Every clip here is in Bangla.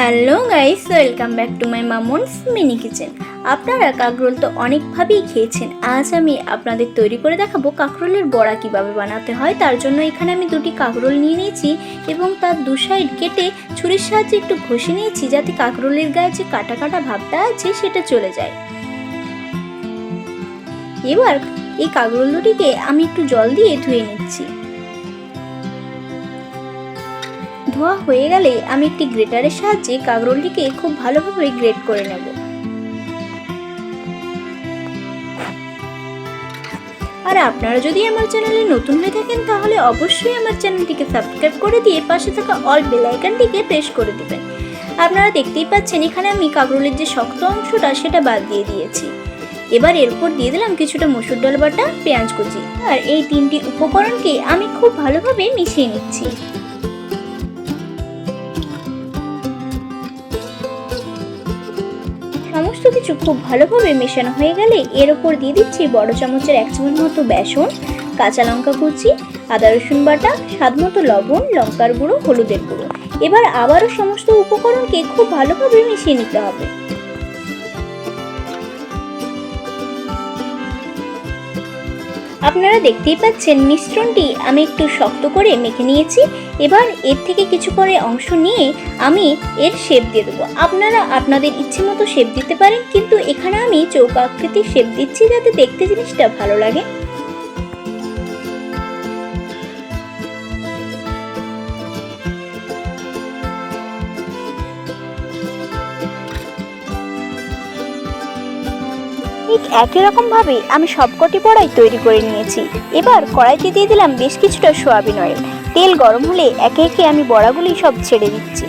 Hello guys, welcome back to my Mamun's mini kitchen. আপনারা কাঁকরোল তো অনেকভাবেই খেয়েছেন। আজ আমি আপনাদের তৈরি করে দেখাবো কাঁকরোলের বড়া কিভাবে বানাতে হয়। তার জন্য এখানে আমি দুটি কাঁকরোল নিয়ে নিয়েছি এবং তার দু সাইড কেটে ছুরির সাহায্যে একটু ঘষে নিয়েছি, যাতে কাঁকরোলের গায়ে যে কাটা কাটা ভাবটা আছে সেটা চলে যায়। এবার এই কাঁকরোল দুটিকে আমি একটু জল দিয়ে ধুয়ে নিচ্ছি। ধোয়া হয়ে গেলে আমি একটি গ্রেটারের সাহায্যে কাঁকরোলটিকে খুব ভালোভাবে গ্রেট করে নেব। আর আপনারা যদি আমার চ্যানেলে নতুন হয়ে থাকেন তাহলে অবশ্যই আমার চ্যানেলটিকে সাবস্ক্রাইব করে দিয়ে পাশে থাকা অল বেল আইকনটিকে প্রেস করে দিবেন। আপনারা দেখতেই পাচ্ছেন এখানে আমি কাঁকরোলের যে শক্ত অংশটা সেটা বাদ দিয়ে দিয়েছি। এবার এর উপর দিয়ে দিলাম কিছুটা মসুর ডাল বাটা, পেঁয়াজ কুচি, আর এই তিনটি উপকরণকে আমি খুব ভালোভাবে মিশিয়ে নিচ্ছি। সমস্ত কিছু খুব ভালোভাবে মেশানো হয়ে গেলে এর ওপর দিয়ে দিচ্ছি বড় চামচের 1 চামচ মতো বেসন, কাঁচা লঙ্কা কুচি, আদা রসুন বাটা, স্বাদ মতো লবণ, লঙ্কার গুঁড়ো, হলুদের গুঁড়ো। এবার আবারও সমস্ত উপকরণকে খুব ভালোভাবে মিশিয়ে নিতে হবে। আপনারা দেখতেই পাচ্ছেন মিশ্রণটি আমি একটু শক্ত করে মেখে নিয়েছি। এবার এর থেকে কিছু করে অংশ নিয়ে আমি এর শেপ দিয়ে দেবো। আপনারা আপনাদের ইচ্ছে মতো শেপ দিতে পারেন, কিন্তু এখানে আমি চৌকাকৃতির শেপ দিচ্ছি যাতে দেখতে জিনিসটা ভালো লাগে। ঠিক একই রকম ভাবে আমি সবকটি বড়াই তৈরি করে নিয়েছি। এবার কড়াইতে দিয়ে দিলাম বেশ কিছুটা সয়াবিন অয়েল। তেল গরম হলে একে একে আমি বড়াগুলি সব ছেড়ে দিচ্ছি।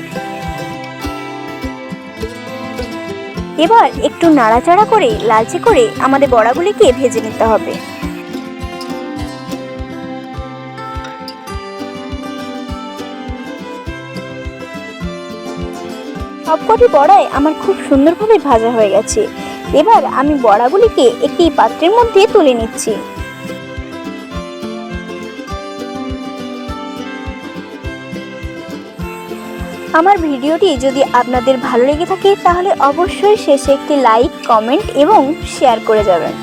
এবার একটু নাড়াচাড়া করে লালচে করে আমাদের বড়াগুলিকে ভেজে নিতে হবে। সবকটি বড়াই আমার খুব সুন্দরভাবে ভাজা হয়ে গেছে। এবার আমি বড়াগুলিকে একটি পাত্রের মধ্যে তুলে নিচ্ছি। আমার ভিডিওটি যদি আপনাদের ভালো লেগে থাকে তাহলে অবশ্যই শেষে একটি লাইক, কমেন্ট এবং শেয়ার করে যাবেন।